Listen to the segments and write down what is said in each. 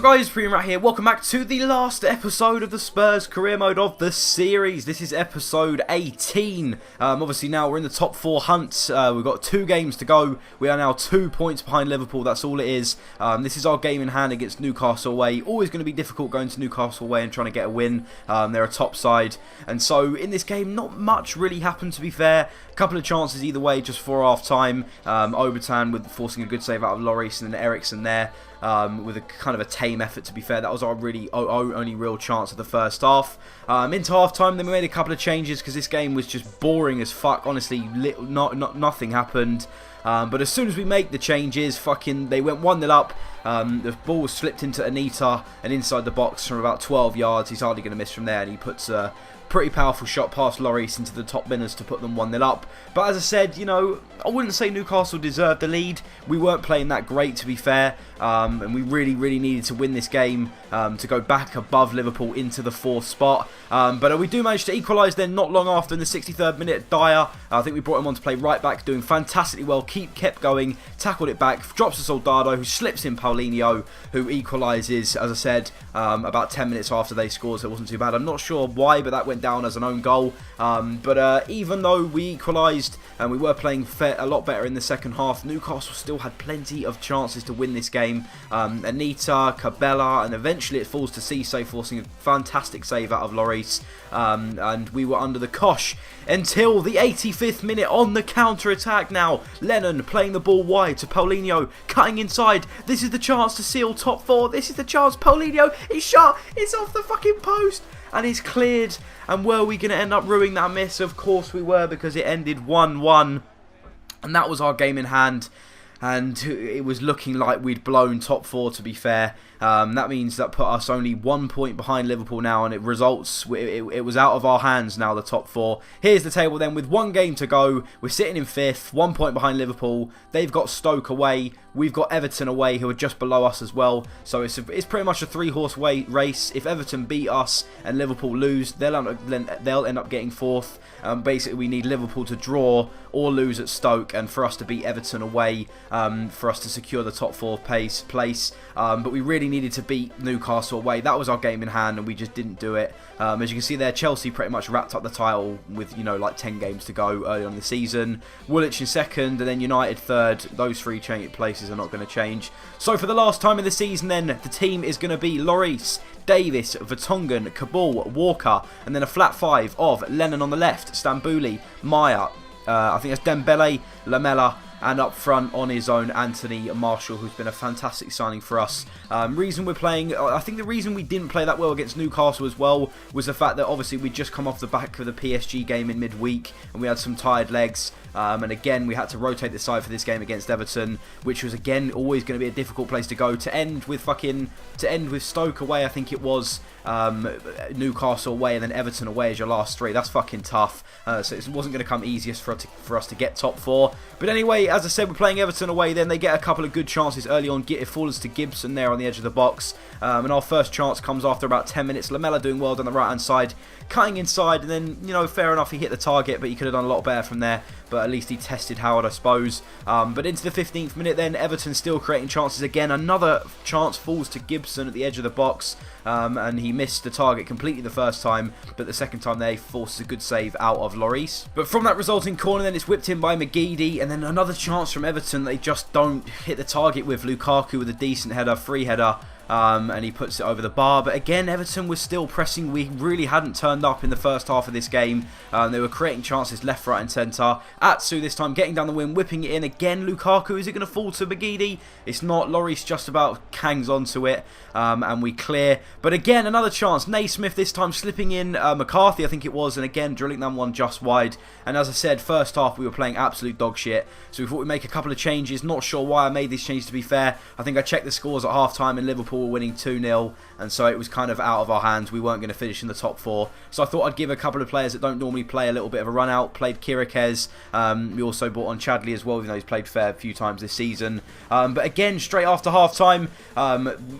Guys, ThePremiumRat here. Welcome back to the last episode of the Spurs career mode of the series. This is episode 18. Obviously now we're in the top 4 hunt. We've got 2 games to go. We are now 2 points behind Liverpool. That's all it is. This is our game in hand against Newcastle away. Always going to be difficult going to Newcastle away and trying to get a win. They're a top side. And so in this game, not much really happened, to be fair. A couple of chances either way just for half time. Obertan with forcing a good save out of Lloris, and then Eriksson there. With a kind of a tame effort, to be fair. That was our really only real chance of the first half. Into half time, then we made a couple of changes because this game was just boring as fuck. Honestly, nothing happened. But as soon as we make the changes, they went 1-0 up. The ball was slipped into Anita and inside the box from about 12 yards. He's hardly going to miss from there, and he puts a pretty powerful shot past Lloris into the top binners to put them 1-0 up. But as I said, you know, I wouldn't say Newcastle deserved the lead. We weren't playing that great, to be fair. And we really needed to win this game to go back above Liverpool into the 4th spot. But we do manage to equalise then not long after in the 63rd minute. Dyer, I think we brought him on to play right back, doing fantastically well. Kept going, tackled it back, drops to Soldado, who slips in Paulinho, who equalises, as I said, about 10 minutes after they scored, so it wasn't too bad. I'm not sure why, but that went down as an own goal. But even though we equalised and we were playing a lot better in the second half, Newcastle still had plenty of chances to win this game. Anita, Cabela, and eventually it falls to Cisse, forcing a fantastic save out of Lloris. And we were under the cosh until the 85th minute on the counter-attack now. Lennon playing the ball wide to Paulinho, cutting inside. This is the chance to seal top 4. This is the chance. Paulinho, he's shot. It's off the fucking post. And it's cleared. And were we going to end up ruining that miss? Of course we were, because it ended 1-1. And that was our game in hand. And it was looking like we'd blown top 4, to be fair. That means that put us only 1 point behind Liverpool now, and it was out of our hands now, the top 4. Here's the table then with 1 game to go. We're sitting in 5th, 1 point behind Liverpool. They've got Stoke away. We've got Everton away, who are just below us as well. So it's pretty much a 3-horse race. If Everton beat us and Liverpool lose, they'll end up getting 4th. Basically, we need Liverpool to draw or lose at Stoke, and for us to beat Everton away, for us to secure the top 4 place. But we really needed to beat Newcastle away. That was our game in hand, and we just didn't do it. As you can see there, Chelsea pretty much wrapped up the title with, you know, like 10 games to go early on in the season. Woolwich in 2nd, and then United 3rd. Those 3 places are not going to change. So for the last time in the season then, the team is going to be Lloris, Davis, Vertonghen, Kabul, Walker, and then a flat 5 of Lennon on the left, Stambouli, Maya, I think that's Dembele, Lamela, and up front on his own, Anthony Martial, who's been a fantastic signing for us. I think the reason we didn't play that well against Newcastle as well was the fact that obviously we'd just come off the back of the PSG game in midweek, and we had some tired legs. And again, we had to rotate the side for this game against Everton, which was again always going to be a difficult place to go. To end with Stoke away, I think it was, Newcastle away, and then Everton away as your last 3. That's fucking tough. So it wasn't going to come easiest for us to get top 4. But anyway, as I said, we're playing Everton away. Then they get a couple of good chances early on. It falls to Gibson there on the edge of the box. And our first chance comes after about 10 minutes. Lamela doing well down the right-hand side, cutting inside, and then, you know, fair enough, he hit the target, but he could have done a lot better from there. But at least he tested Howard, I suppose. But into the 15th minute then, Everton still creating chances again. Another chance falls to Gibson at the edge of the box. And he missed the target completely the first time, but the second time there he forces a good save out of Lloris. But from that resulting corner then it's whipped in by McGeady, and then another chance from Everton they just don't hit the target with. Lukaku with a decent header, free header. And he puts it over the bar. But again, Everton was still pressing. We really hadn't turned up in the first half of this game. They were creating chances left, right and centre. Atsu this time getting down the wing, whipping it in. Again, Lukaku, is it going to fall to McGeady? It's not. Lloris just about hangs onto it. And we clear. But again, another chance. Naismith this time slipping in McCarthy, I think it was. And again, drilling that one just wide. And as I said, first half we were playing absolute dog shit. So we thought we'd make a couple of changes. Not sure why I made these changes, to be fair. I think I checked the scores at half-time and Liverpool were winning 2-0, and so it was kind of out of our hands. We weren't going to finish in the top 4, so I thought I'd give a couple of players that don't normally play a little bit of a run out. Played Kirakez. We also brought on Chadley as well, even though he's played fair a few times this season. But again, straight after half time,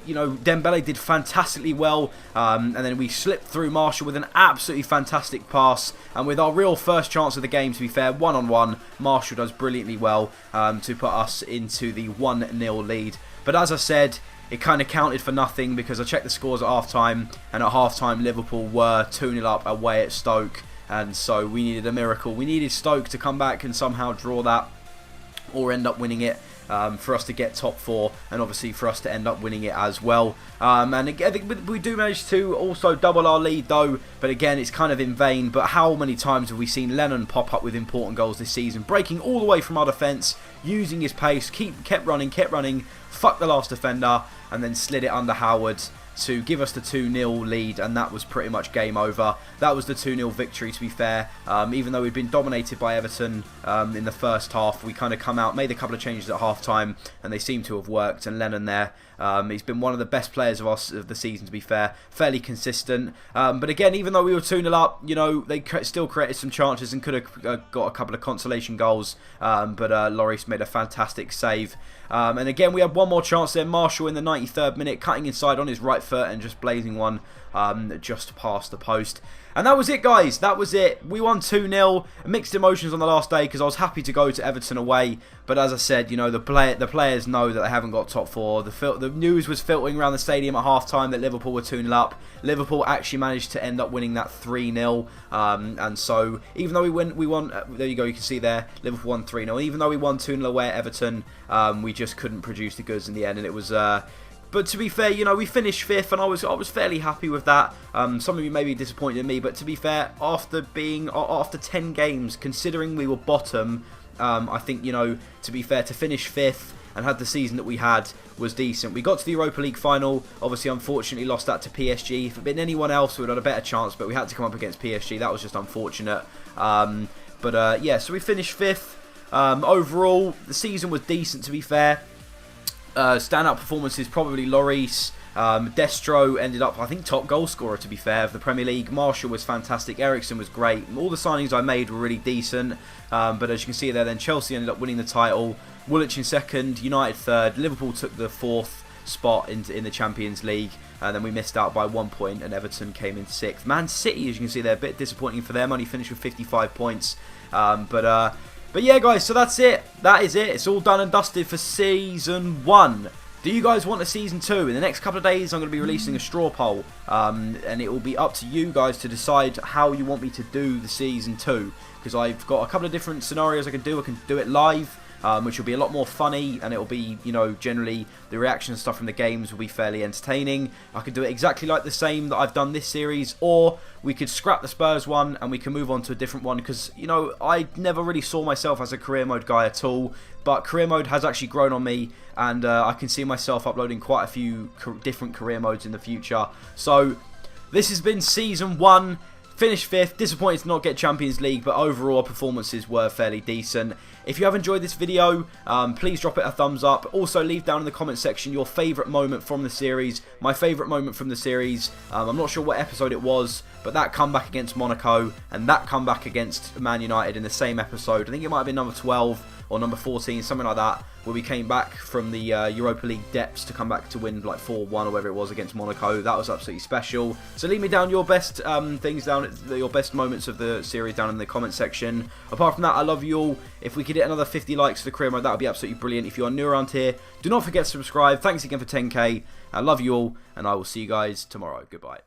you know, Dembele did fantastically well, and then we slipped through Martial with an absolutely fantastic pass, and with our real first chance of the game, to be fair, one-on-one, Martial does brilliantly well to put us into the 1-0 lead. But as I said, it kind of counted for nothing because I checked the scores at half-time, and at half-time Liverpool were 2-0 up away at Stoke, and so we needed a miracle. We needed Stoke to come back and somehow draw that or end up winning it. For us to get top 4, and obviously for us to end up winning it as well. And again, we do manage to also double our lead though, but again it's kind of in vain. But how many times have we seen Lennon pop up with important goals this season, breaking all the way from our defence, using his pace, kept running, fucked the last defender, and then slid it under Howard to give us the 2-0 lead, and that was pretty much game over. That was the 2-0 victory, to be fair. Even though we'd been dominated by Everton in the first half, we kind of come out, made a couple of changes at half-time, and they seem to have worked. And Lennon there, he's been one of the best players of the season, to be fair. Fairly consistent. But again, even though we were 2-0 up, you know, they still created some chances and could have got a couple of consolation goals. But Lloris made a fantastic save. And again, we had one more chance there. Marshall in the 93rd minute, cutting inside on his right foot and just blazing one just past the post. And that was it, guys. That was it. We won 2-0. Mixed emotions on the last day because I was happy to go to Everton away. But as I said, you know, the players know that they haven't got top 4. The news was filtering around the stadium at half-time that Liverpool were 2-0 up. Liverpool actually managed to end up winning that 3-0. And so, even though we won, there you go, you can see there, Liverpool won 3-0. Even though we won 2-0 away at Everton, we just couldn't produce the goods in the end. And it was... But to be fair, you know, we finished 5th, and I was fairly happy with that. Some of you may be disappointed in me, but to be fair, after 10 games, considering we were bottom, I think, you know, to be fair, to finish 5th and had the season that we had was decent. We got to the Europa League final. Obviously, unfortunately, lost that to PSG. If it had been anyone else, we would have had a better chance, but we had to come up against PSG. That was just unfortunate. Yeah, so we finished 5th. Overall, the season was decent, to be fair. Standout performances, probably Lloris. Destro ended up, I think, top goal scorer, to be fair, of the Premier League. Marshall was fantastic. Ericsson was great. All the signings I made were really decent. But as you can see there, then Chelsea ended up winning the title. Woolwich in 2nd, United 3rd. Liverpool took the 4th spot in the Champions League. And then we missed out by 1 point, and Everton came in 6th. Man City, as you can see there, a bit disappointing for them. Only finished with 55 points. But yeah, guys, so that's it. That is it. It's all done and dusted for Season 1. Do you guys want a Season 2? In the next couple of days, I'm going to be releasing a straw poll. And it will be up to you guys to decide how you want me to do the Season 2. Because I've got a couple of different scenarios I can do. I can do it live, which will be a lot more funny, and it'll be, you know, generally the reaction and stuff from the games will be fairly entertaining. I could do it exactly like the same that I've done this series, or we could scrap the Spurs one and we can move on to a different one, because, you know, I never really saw myself as a career mode guy at all, but career mode has actually grown on me, and I can see myself uploading quite a few different career modes in the future. So this has been Season 1. Finished 5th, disappointed to not get Champions League, but overall our performances were fairly decent. If you have enjoyed this video, please drop it a thumbs up. Also, leave down in the comment section your favourite moment from the series. My favourite moment from the series, I'm not sure what episode it was, but that comeback against Monaco and that comeback against Man United in the same episode. I think it might have been number 12 or number 14, something like that, where we came back from the Europa League depths to come back to win like 4-1 or whatever it was against Monaco. That was absolutely special. So leave me down your best things down, your best moments of the series down in the comment section. Apart from that, I love you all. If we could hit another 50 likes for the career mode, that would be absolutely brilliant. If you are new around here, do not forget to subscribe. Thanks again for 10k. I love you all, and I will see you guys tomorrow. Goodbye.